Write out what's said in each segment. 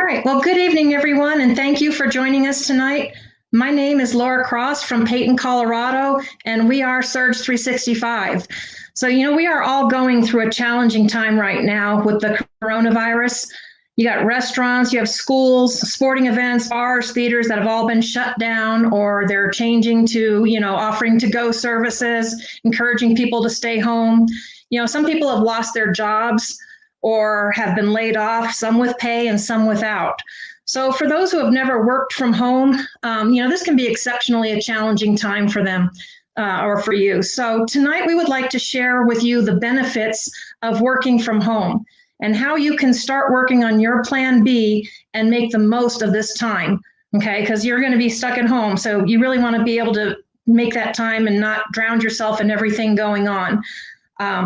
All right. Well, good evening, everyone, and thank you for joining us tonight. My name is Laura Cross from Peyton, Colorado, and we are Surge 365. So, we are all going through a challenging time right now with the coronavirus. You got restaurants, you have schools, sporting events, bars, theaters that have all been shut down, or they're changing to, offering to-go services, encouraging people to stay home. Some people have lost their jobs or have been laid off, some with pay and some without. So for those who have never worked from home, this can be exceptionally a challenging time for them or for you. So tonight we would like to share with you the benefits of working from home and how you can start working on your plan B and make the most of this time, okay? Because you're going to be stuck at home. So you really want to be able to make that time and not drown yourself in everything going on.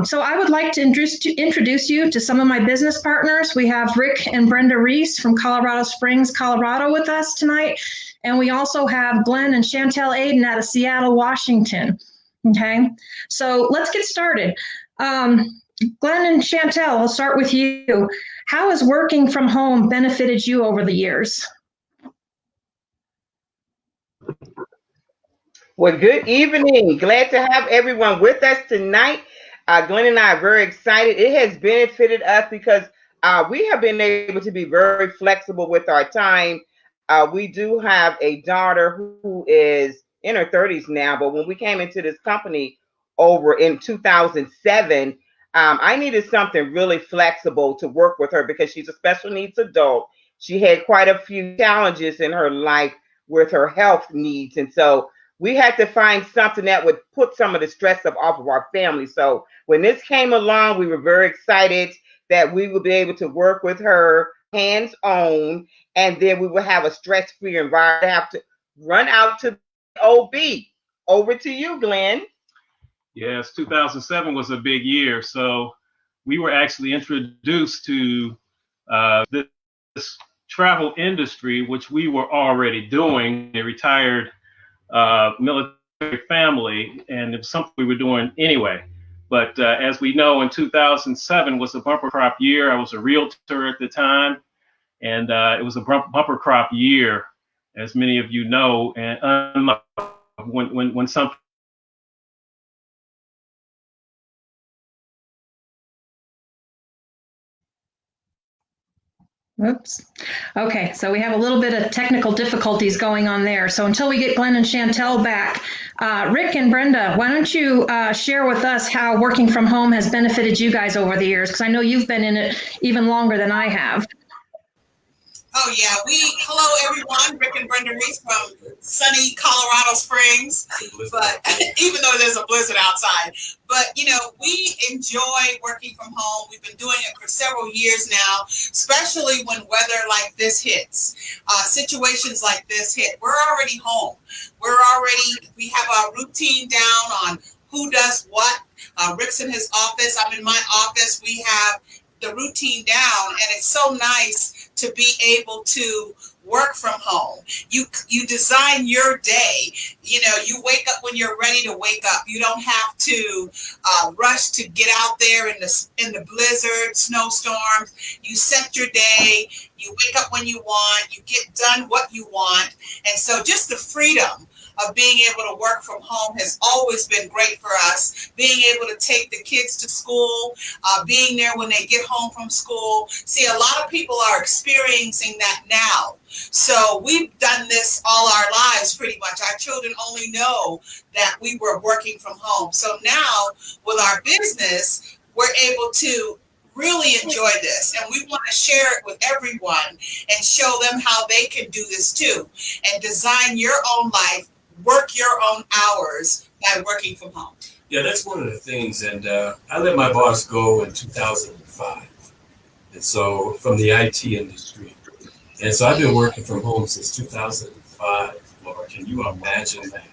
So I would like to introduce you to some of my business partners. We have Rick and Brenda Reese from Colorado Springs, Colorado with us tonight. And we also have Glenn and Chantel Aiden out of Seattle, Washington. Okay, so let's get started. Glenn and Chantel, I'll start with you. How has working from home benefited you over the years? Well, good evening. Glad to have everyone with us tonight. Glenn and I are very excited. It has benefited us because we have been able to be very flexible with our time. We do have a daughter who is in her 30s now, but when we came into this company over in 2007, I needed something really flexible to work with her because she's a special needs adult. She had quite a few challenges in her life with her health needs. And so we had to find something that would put some of the stress off of our family. So when this came along, we were very excited that we would be able to work with her hands-on, and then we would have a stress-free environment. Have to run out to OB. Over to you, Glenn. Yes, 2007 was a big year. So we were actually introduced to this travel industry, which we were already doing. A retired military family, and it was something we were doing anyway. But as we know, in 2007 was a bumper crop year. I was a realtor at the time, and it was a bumper crop year, as many of you know. And when something Oops. Okay, so we have a little bit of technical difficulties going on there. So until we get Glenn and Chantel back, Rick and Brenda, why don't you share with us how working from home has benefited you guys over the years? Because I know you've been in it even longer than I have. Oh, yeah. Hello, everyone. Rick and Brenda Reese from sunny Colorado Springs. But even though there's a blizzard outside, but, we enjoy working from home. We've been doing it for several years now, especially when weather like this hits, situations like this hit. We're already home. We have our routine down on who does what. Rick's in his office. I'm in my office. We have the routine down, and it's so nice to be able to work from home. You design your day. You wake up when you're ready to wake up. You don't have to rush to get out there in the blizzard, snowstorms. You set your day. You wake up when you want. You get done what you want. And so just the freedom of being able to work from home has always been great for us. Being able to take the kids to school, being there when they get home from school. See, a lot of people are experiencing that now. So we've done this all our lives pretty much. Our children only know that we were working from home. So now with our business, we're able to really enjoy this, and we want to share it with everyone and show them how they can do this too and design your own life, work your own hours by working from home. Yeah, that's one of the things. And I let my boss go in 2005. And so from the IT industry. And so I've been working from home since 2005. Laura, can you imagine that?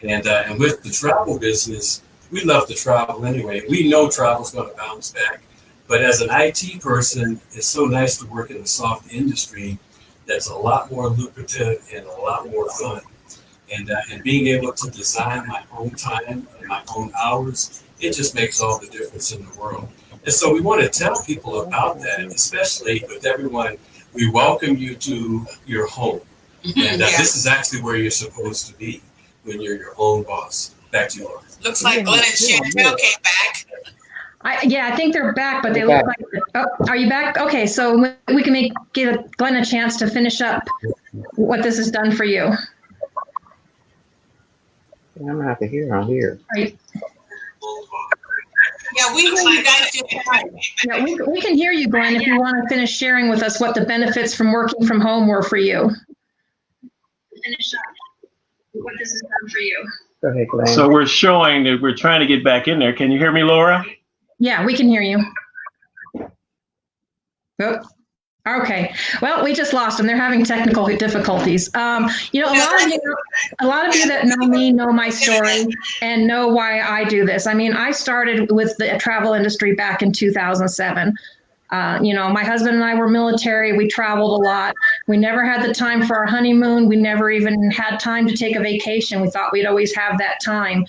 And with the travel business, we love to travel anyway. We know travel's going to bounce back. But as an IT person, it's so nice to work in the soft industry that's a lot more lucrative and a lot more fun. And being able to design my own time and my own hours, it just makes all the difference in the world. And so we want to tell people about that, especially with everyone We welcome you to your home. And this is actually where you're supposed to be when you're your own boss. Back to you, Laura. Looks like Glenn and Chantel came back. I think they're back, but they look like. Oh, are you back? Okay, so we can give Glenn a chance to finish up what this has done for you. I'm gonna have to hear on here. Right. Yeah, we hear you guys just fine. Yeah, we can hear you, Glenn, if you want to finish sharing with us what the benefits from working from home were for you. Finish up what this has done for you. Go ahead, Glenn. So we're showing that we're trying to get back in there. Can you hear me, Laura? Yeah, we can hear you. Oh, okay. Well, we just lost them. They're having technical difficulties. You know, a lot of you that know me know my story and know why I do this. I mean, I started with the travel industry back in 2007. You know, my husband and I were military. We traveled a lot. We never had the time for our honeymoon. We never even had time to take a vacation. We thought we'd always have that time.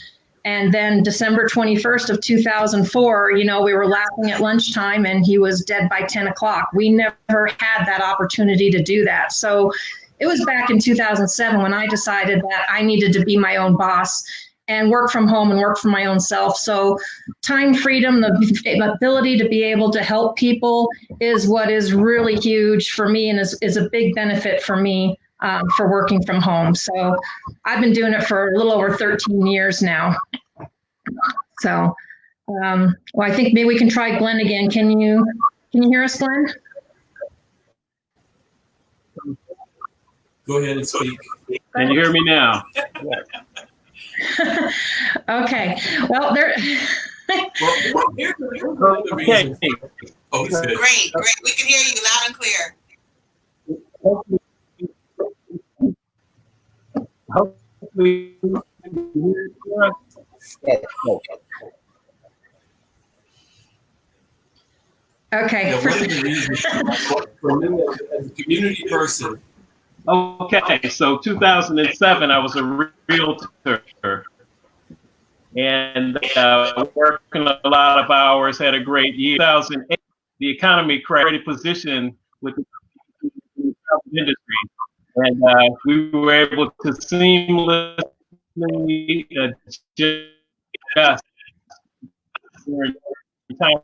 And then December 21st of 2004, you know, we were laughing at lunchtime and he was dead by 10 o'clock. We never had that opportunity to do that. So it was back in 2007 when I decided that I needed to be my own boss and work from home and work for my own self. So time freedom, the ability to be able to help people is what is really huge for me and is a big benefit for me for working from home. So I've been doing it for a little over 13 years now. So, well, I think maybe we can try Glenn again. Can you hear us, Glenn? Go ahead and speak. Can you hear me now? Okay. Well, there. Well, here's another reason. Oh, he's good. Great. We can hear you loud and clear. Hopefully, Okay. Now, one of the reasons for me as a community person. okay, so 2007, I was a realtor and working a lot of hours, had a great year. 2008, the economy created position with the industry, and we were able to seamlessly adjust during the time of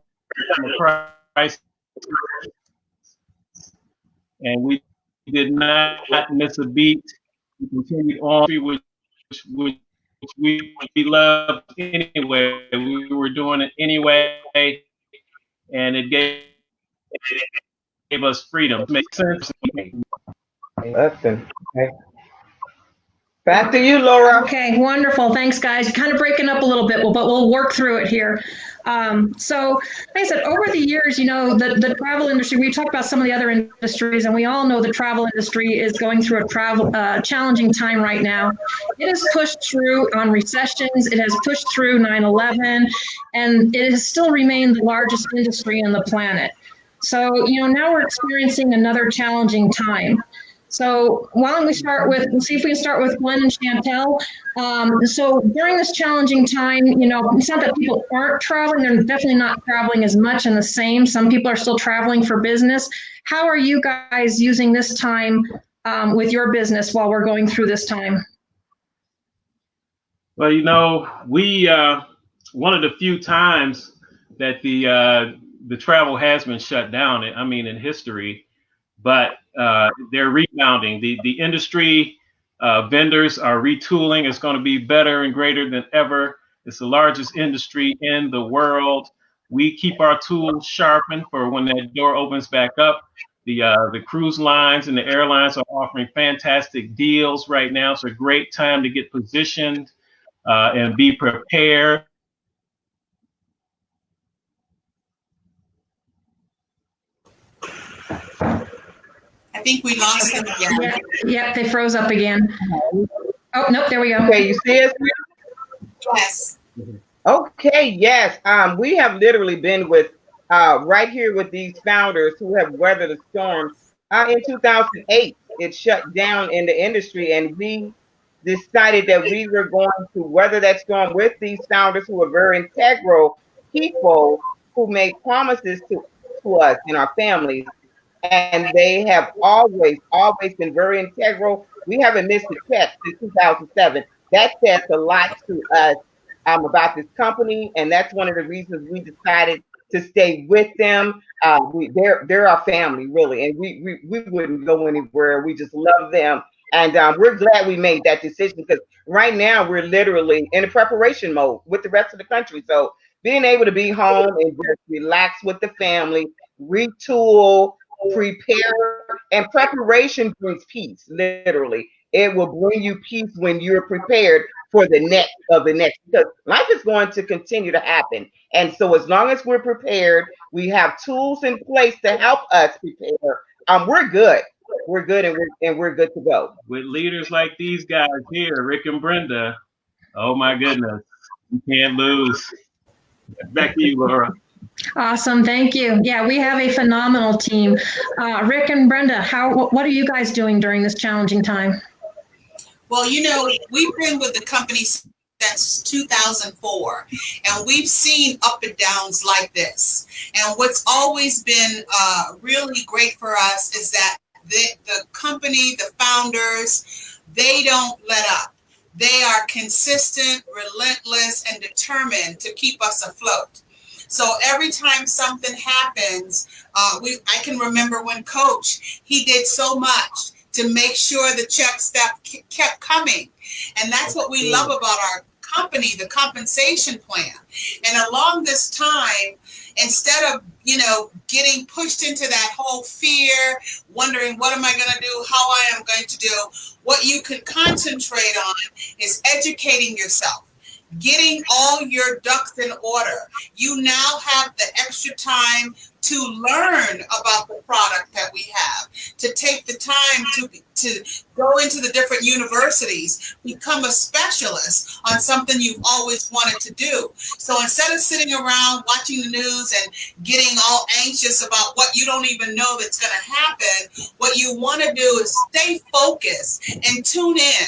crisis, and we did not miss a beat. We continued on, which we loved anyway. We were doing it anyway, and it gave us freedom. Makes sense. Listen, okay. Back to you, Laura. Okay, wonderful. Thanks, guys. Kind of breaking up a little bit, but we'll work through it here. So, like I said, over the years, you know, the travel industry, we talked about some of the other industries, and we all know the travel industry is going through a challenging time right now. It has pushed through on recessions. It has pushed through 9/11, and it has still remained the largest industry on the planet. So, you know, now we're experiencing another challenging time. So why don't we start with, we'll see if we can start with Glenn and Chantel. So during this challenging time, you know, it's not that people aren't traveling, they're definitely not traveling as much and the same. Some people are still traveling for business. How are you guys using this time with your business while we're going through this time? Well, you know, we, one of the few times that the travel has been shut down, I mean, in history, but they're rebounding. The industry vendors are retooling. It's going to be better and greater than ever. It's the largest industry in the world. We keep our tools sharpened for when that door opens back up. The cruise lines and the airlines are offering fantastic deals right now. It's a great time to get positioned and be prepared. I think we lost him again. Yep, they froze up again. Oh, nope, there we go. Okay, you see us? Yes. Okay, yes. We have literally been with right here with these founders who have weathered the storm. In 2008, it shut down in the industry, and we decided that we were going to weather that storm with these founders who are very integral people who make promises to us and our families. and they have always been very integral. We haven't missed a check since 2007. That says a lot to us about this company, and that's one of the reasons we decided to stay with them. They're our family, really, and we wouldn't go anywhere. We just love them, and we're glad we made that decision because right now we're literally in a preparation mode with the rest of the country. So being able to be home and just relax with the family, retool, prepare, and preparation brings peace. Literally, it will bring you peace when you're prepared for the next of the next, because life is going to continue to happen. And so as long as we're prepared, we have tools in place to help us prepare. We're good. We're good, and we're good to go. With leaders like these guys here, Rick and Brenda, oh my goodness, you can't lose. Back to you, Laura. Awesome, thank you. Yeah, we have a phenomenal team. Rick and Brenda, what are you guys doing during this challenging time? Well, you know, we've been with the company since 2004, and we've seen up and downs like this. And what's always been really great for us is that the company, the founders, they don't let up. They are consistent, relentless, and determined to keep us afloat. So every time something happens, I can remember when Coach, he did so much to make sure the checks that kept coming. And that's what we love about our company, the compensation plan. And along this time, instead of, you know, getting pushed into that whole fear, wondering what am I going to do, how I am going to do, what you can concentrate on is educating yourself, getting all your ducks in order. You now have the extra time to learn about the product that we have, to take the time to go into the different universities, become a specialist on something you've always wanted to do. So instead of sitting around watching the news and getting all anxious about what you don't even know that's going to happen, what you want to do is stay focused and tune in.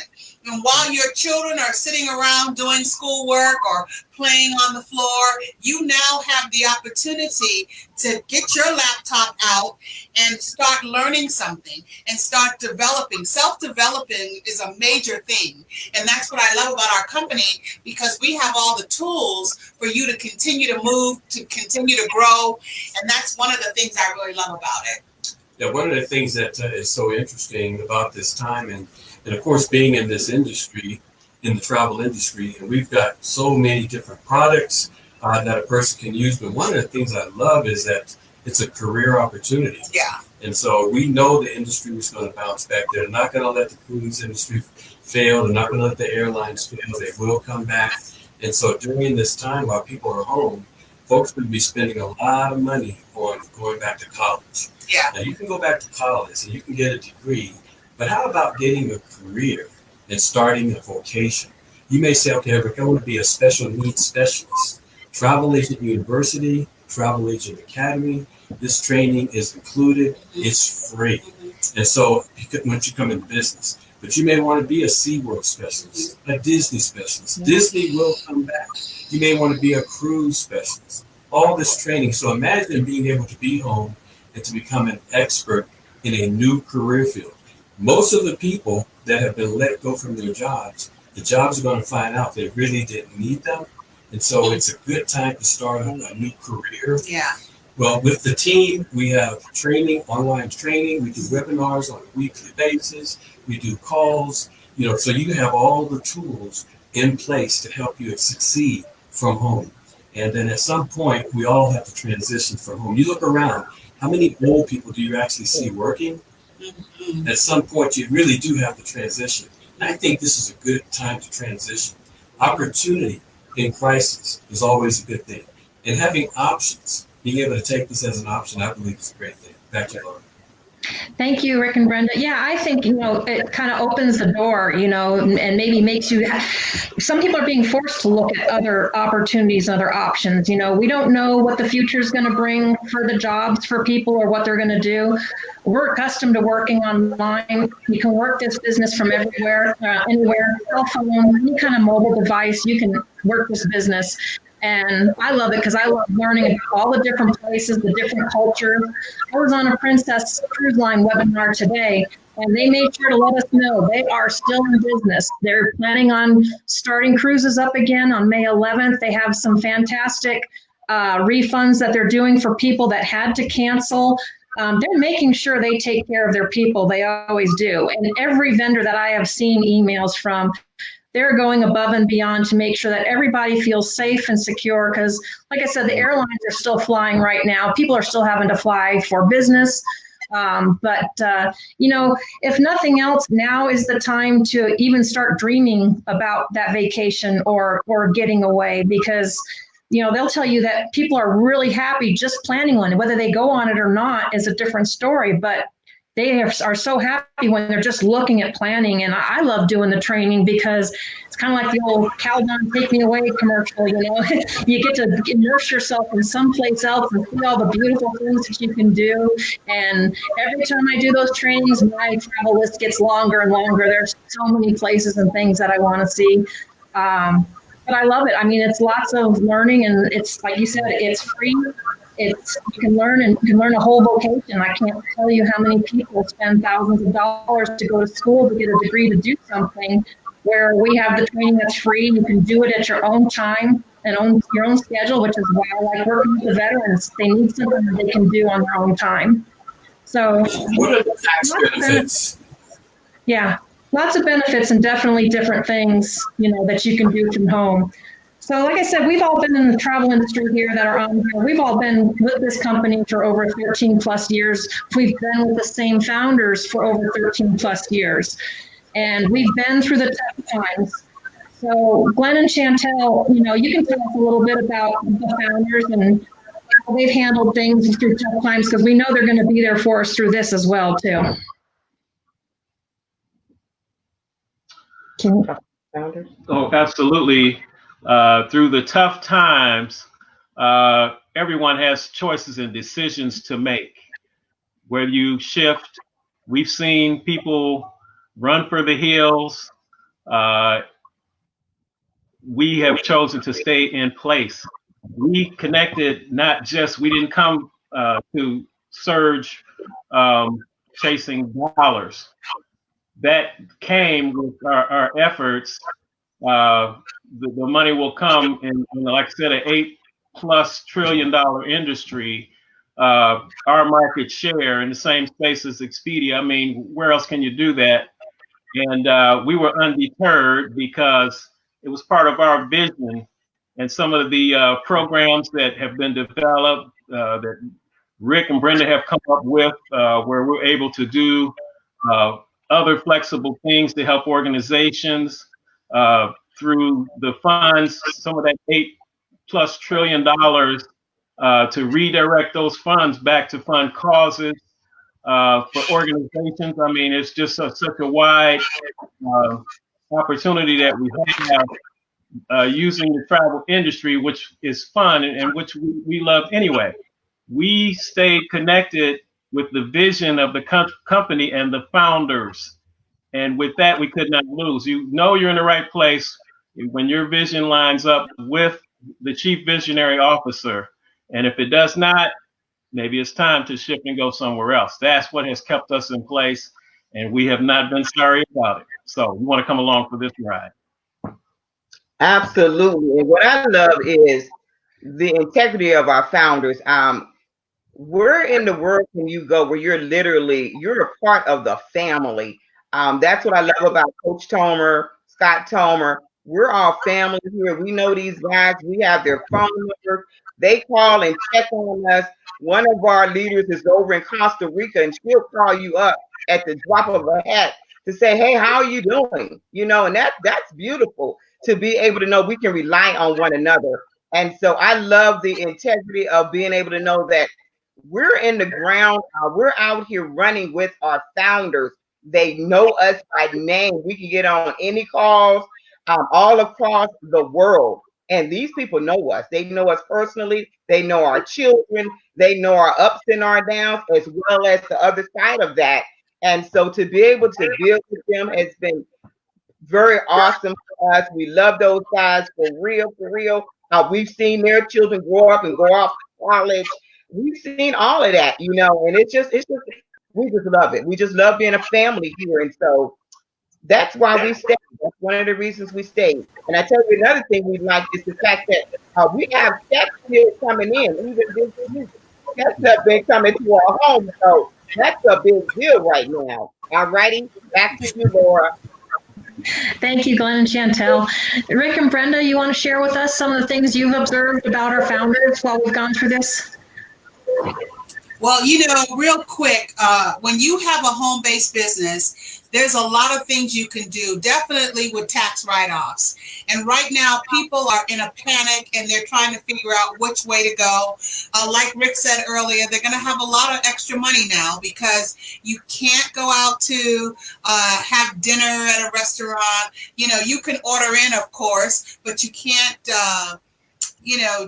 And while your children are sitting around doing schoolwork or playing on the floor, you now have the opportunity to get your laptop out and start learning something and start developing. Self-developing is a major thing. And that's what I love about our company, because we have all the tools for you to continue to move, to continue to grow. And that's one of the things I really love about it. Yeah, one of the things that is so interesting about this time, and of course, being in this industry, in the travel industry, and we've got so many different products that a person can use. But one of the things I love is that it's a career opportunity. Yeah. And so we know the industry is going to bounce back. They're not going to let the cruise industry fail. They're not going to let the airlines fail. They will come back. And so during this time while people are home, folks will be spending a lot of money on going back to college. Yeah. Now, you can go back to college and you can get a degree, but how about getting a career and starting a vocation? You may say, okay, Rick, I want to be a special needs specialist. Travel Agent University, Travel Agent Academy, this training is included. It's free. And so once you come into business, but you may want to be a SeaWorld specialist, a Disney specialist. Disney will come back. You may want to be a cruise specialist. All this training. So imagine being able to be home and to become an expert in a new career field. Most of the people that have been let go from their jobs, the jobs are going to find out they really didn't need them. And so it's a good time to start a new career. Yeah. Well, with the team, we have training, online training. We do webinars on a weekly basis. We do calls, so you have all the tools in place to help you succeed from home. And then at some point, we all have to transition from home. You look around, how many old people do you actually see working? At some point, you really do have to transition. And I think this is a good time to transition. Opportunity in crisis is always a good thing. And having options, being able to take this as an option, I believe is a great thing. Back to you, Laura. Thank you, Rick and Brenda. Yeah, I think, it kind of opens the door, and maybe makes you, some people are being forced to look at other opportunities, other options. We don't know what the future is going to bring for the jobs for people or what they're going to do. We're accustomed to working online. You can work this business from everywhere, anywhere, cell phone, any kind of mobile device, you can work this business. And I love it because I love learning about all the different places, the different cultures. I was on a Princess Cruise Line webinar today, and they made sure to let us know they are still in business. They're planning on starting cruises up again on May 11th. They have some fantastic refunds that they're doing for people that had to cancel. They're making sure they take care of their people. They always do. And every vendor that I have seen emails from, they're going above and beyond to make sure that everybody feels safe and secure. Because, like I said, the airlines are still flying right now. People are still having to fly for business. You know, if nothing else, now is the time to even start dreaming about that vacation or getting away, because you know they'll tell you that people are really happy just planning one. Whether they go on it or not is a different story, but they are so happy when they're just looking at planning. And I love doing the training because it's kind of like the old Cal Don Take Me Away commercial, you know. You get to immerse yourself in someplace else and see all the beautiful things that you can do. And every time I do those trainings, my travel list gets longer and longer. There's so many places and things that I want to see. But I love it. I mean, it's lots of learning, and it's like you said, it's free. It's you can learn, and you can learn a whole vocation. I can't tell you how many people spend thousands of dollars to go to school to get a degree to do something, where we have the training that's free. You can do it at your own time and on your own schedule, which is why I like working with the veterans. They need something that they can do on their own time. So what are the tax benefits? Yeah, lots of benefits and definitely different things, you know, that you can do from home. So like I said, we've all been in the travel industry here that are on here. We've all been with this company for over 13 plus years. We've been with the same founders for over 13 plus years. And we've been through the tough times. So Glenn and Chantel, you know, you can tell us a little bit about the founders and how they've handled things through tough times, because we know they're going to be there for us through this as well, too. Founders? Oh, absolutely. Through the tough times, everyone has choices and decisions to make. Whether you shift, we've seen people run for the hills. We have chosen to stay in place. We connected, not just, we didn't come to surge chasing dollars. That came with our efforts. The money will come in, like I said, an $8+ trillion industry. Our market share in the same space as Expedia. I mean, where else can you do that? And we were undeterred because it was part of our vision, and some of the programs that have been developed that Rick and Brenda have come up with, where we're able to do other flexible things to help organizations through the funds, some of that $8+ trillion to redirect those funds back to fund causes for organizations. I mean, it's just such a wide opportunity that we have using the travel industry, which is fun and which we love anyway. We stayed connected with the vision of the company and the founders. And with that, we could not lose. You know you're in the right place when your vision lines up with the chief visionary officer. And if it does not, maybe it's time to shift and go somewhere else. That's what has kept us in place, and we have not been sorry about it. So we want to come along for this ride. Absolutely. And what I love is the integrity of our founders. We're in the world when you go where you're a part of the family. That's what I love about Coach Tomer, Scott Tomer. We're all family here. We know these guys. We have their phone numbers. They call and check on us. One of our leaders is over in Costa Rica, and she'll call you up at the drop of a hat to say, "Hey, how are you doing?" You know, and that's beautiful to be able to know we can rely on one another. And so I love the integrity of being able to know that we're in the ground. We're out here running with our founders. They know us by name. We can get on any calls all across the world. And these people know us. They know us personally. They know our children. They know our ups and our downs, as well as the other side of that. And so to be able to deal with them has been very awesome for us. We love those guys for real, for real. We've seen their children grow up and go off to college. We've seen all of that, and we just love it. We just love being a family here. And so that's why we stayed. That's one of the reasons we stayed. And I tell you another thing we like is the fact that we have chefs here coming in. Even this week, chefs have been coming to our home. So that's a big deal right now. All righty, back to you, Laura. Thank you, Glenn and Chantel. Rick and Brenda, you want to share with us some of the things you've observed about our founders while we've gone through this? Well, real quick, when you have a home-based business, there's a lot of things you can do, definitely with tax write-offs. And right now, people are in a panic and they're trying to figure out which way to go. Like Rick said earlier, they're going to have a lot of extra money now because you can't go out to have dinner at a restaurant. You can order in, of course, but you can't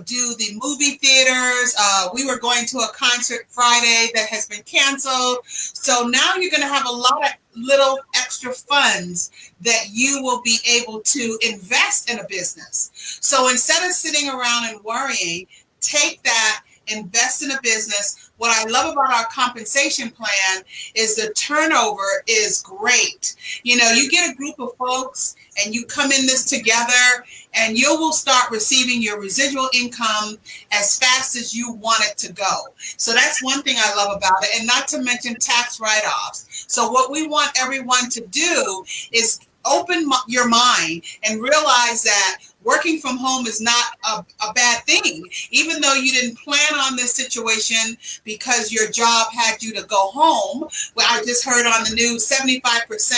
do the movie theaters. We were going to a concert Friday that has been canceled. So now you're going to have a lot of little extra funds that you will be able to invest in a business. So instead of sitting around and worrying, take that, invest in a business. What I love about our compensation plan is the turnover is great. You get a group of folks and you come in this together and you will start receiving your residual income as fast as you want it to go. So that's one thing I love about it, and not to mention tax write-offs. So what we want everyone to do is open your mind and realize that working from home is not a bad thing. Even though you didn't plan on this situation because your job had you to go home. Well, I just heard on the news 75%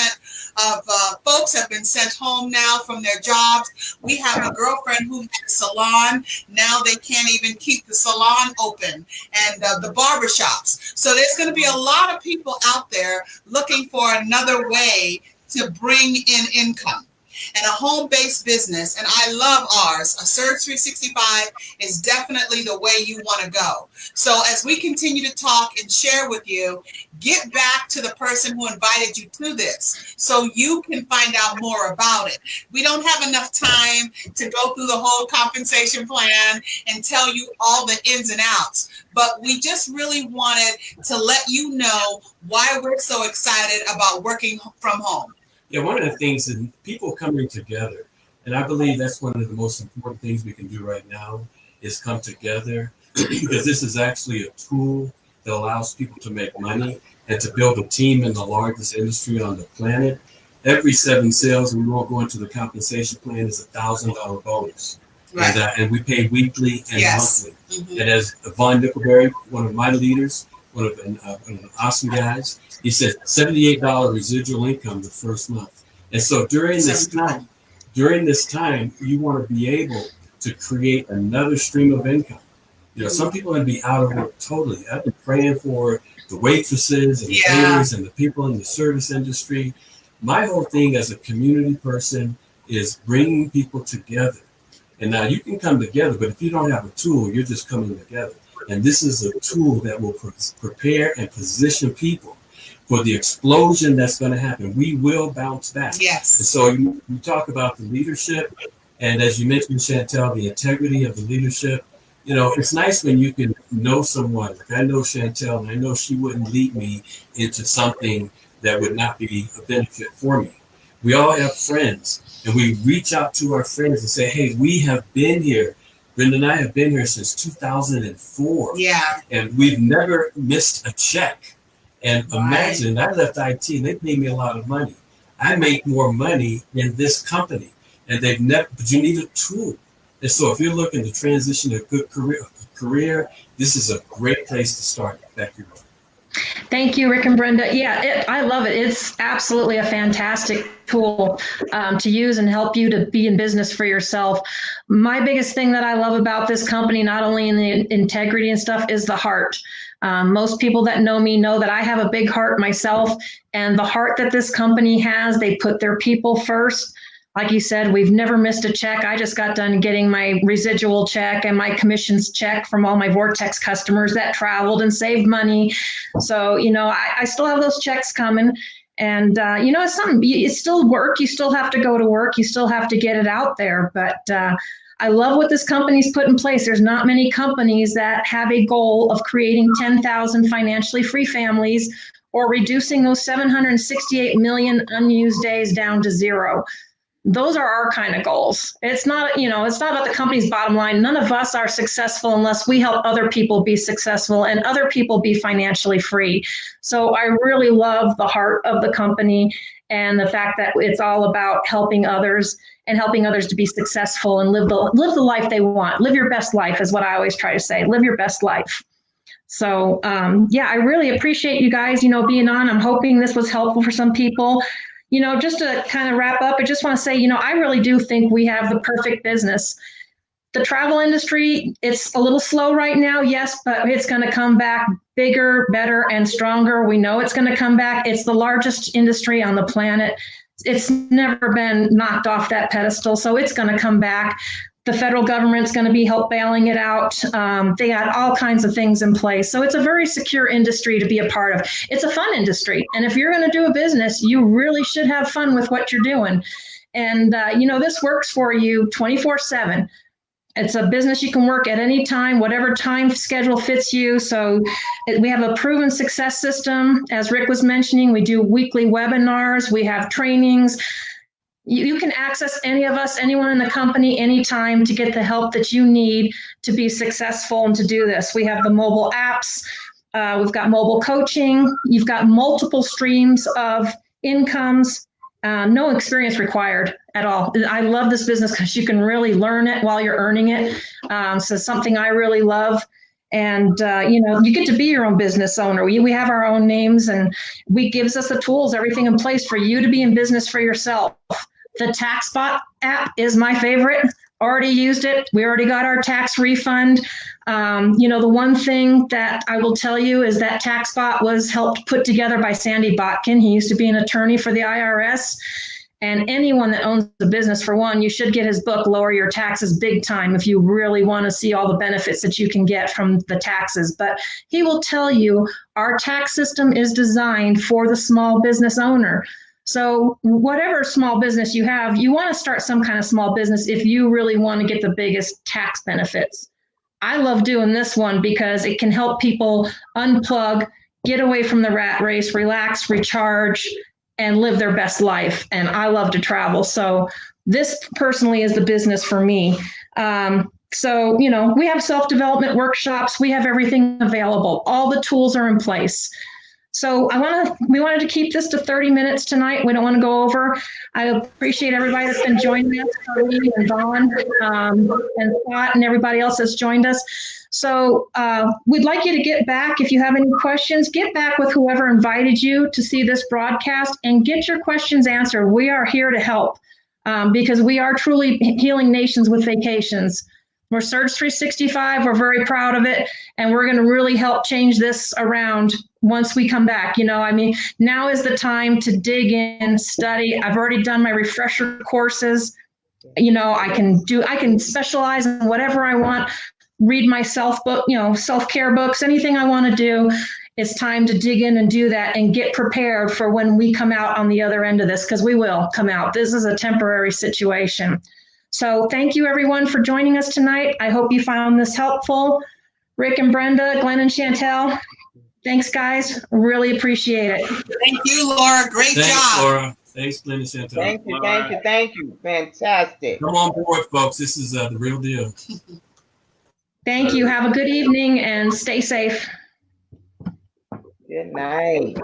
of folks have been sent home now from their jobs. We have a girlfriend who had a salon. Now they can't even keep the salon open, and the barbershops. So there's going to be a lot of people out there looking for another way to bring in income. And a home-based business, and I love ours, a Surge 365 is definitely the way you want to go. So as we continue to talk and share with you, get back to the person who invited you to this so you can find out more about it. We don't have enough time to go through the whole compensation plan and tell you all the ins and outs, but we just really wanted to let you know why we're so excited about working from home. Yeah, one of the things is people coming together, and I believe that's one of the most important things we can do right now is come together, because this is actually a tool that allows people to make money and to build a team in the largest industry on the planet. Every 7 sales, and we won't go into the compensation plan, is $1,000 bonus. Right. And we pay weekly and monthly. Mm-hmm. And as Vaughn Nickelberry, one of my leaders, one of an awesome guys, he said $78 residual income the first month. And so during this time, you want to be able to create another stream of income. Some people are going to be out of work totally. I've been praying for the waitresses and the waiters and the people in the service industry. My whole thing as a community person is bringing people together. And now you can come together, but if you don't have a tool, you're just coming together. And this is a tool that will prepare and position people for the explosion that's going to happen. We will bounce back. Yes. And so you talk about the leadership, and as you mentioned, Chantel, the integrity of the leadership. It's nice when you can know someone. Like I know Chantel, and I know she wouldn't lead me into something that would not be a benefit for me. We all have friends, and we reach out to our friends and say, hey, we have been here. Brenda and I have been here since 2004. Yeah. And we've never missed a check. And imagine, I left IT and they paid me a lot of money. I make more money in this company, and they've never, but you need a tool. And so if you're looking to transition to a good career, this is a great place to start. Back here. Thank you, Rick and Brenda. Yeah, I love it. It's absolutely a fantastic tool to use and help you to be in business for yourself. My biggest thing that I love about this company, not only in the integrity and stuff, is the heart. Most people that know me know that I have a big heart myself, and the heart that this company has, they put their people first. Like you said, we've never missed a check. I just got done getting my residual check and my commissions check from all my Vortex customers that traveled and saved money. So, I still have those checks coming. And, it's something, it's still work. You still have to go to work. You still have to get it out there. But I love what this company's put in place. There's not many companies that have a goal of creating 10,000 financially free families or reducing those 768 million unused days down to zero. Those are our kind of goals. It's not, it's not about the company's bottom line. None of us are successful unless we help other people be successful and other people be financially free. So I really love the heart of the company and the fact that it's all about helping others and helping others to be successful and live the life they want. Live your best life is what I always try to say. Live your best life. So I really appreciate you guys, being on. I'm hoping this was helpful for some people. Just to kind of wrap up, I just want to say, I really do think we have the perfect business. The travel industry, it's a little slow right now, yes, but it's going to come back bigger, better, and stronger. We know it's going to come back. It's the largest industry on the planet. It's never been knocked off that pedestal, so it's going to come back. The federal government's going to be help bailing it out. They got all kinds of things in place. So it's a very secure industry to be a part of. It's a fun industry. And if you're going to do a business, you really should have fun with what you're doing. And, this works for you 24/7. It's a business you can work at any time, whatever time schedule fits you. So we have a proven success system. As Rick was mentioning, we do weekly webinars. We have trainings. You can access any of us, anyone in the company, anytime to get the help that you need to be successful and to do this. We have the mobile apps. We've got mobile coaching. You've got multiple streams of incomes. No experience required at all. I love this business because you can really learn it while you're earning it. So something I really love. And, you get to be your own business owner. We have our own names and we gives us the tools, everything in place for you to be in business for yourself. The TaxBot app is my favorite. Already used it. We already got our tax refund. The one thing that I will tell you is that TaxBot was helped put together by Sandy Botkin. He used to be an attorney for the IRS. And anyone that owns a business, for one, you should get his book, Lower Your Taxes Big Time, if you really want to see all the benefits that you can get from the taxes. But he will tell you our tax system is designed for the small business owner. So whatever small business you have, you want to start some kind of small business if you really want to get the biggest tax benefits. I love doing this one because it can help people unplug, get away from the rat race, relax, recharge, and live their best life. And I love to travel. So this personally is the business for me. We have self-development workshops. We have everything available. All the tools are in place. So we wanted to keep this to 30 minutes tonight. We don't want to go over. I appreciate everybody that's been joining us, Carly and Dawn and Scott and everybody else that's joined us. So we'd like you to get back. If you have any questions, get back with whoever invited you to see this broadcast and get your questions answered. We are here to help because we are truly healing nations with vacations. We're Surge 365. We're very proud of it. And we're going to really help change this around once we come back. Now is the time to dig in, study. I've already done my refresher courses. I can specialize in whatever I want, read my self-care books, anything I want to do. It's time to dig in and do that and get prepared for when we come out on the other end of this, because we will come out. This is a temporary situation. So thank you, everyone, for joining us tonight. I hope you found this helpful. Rick and Brenda, Glenn and Chantel, thanks, guys. Really appreciate it. Thank you, Laura. Great job. Thanks, Laura. Thanks, Glenn and Chantel. Thank you. Fantastic. Come on board, folks. This is the real deal. Thank you. Have a good evening and stay safe. Good night.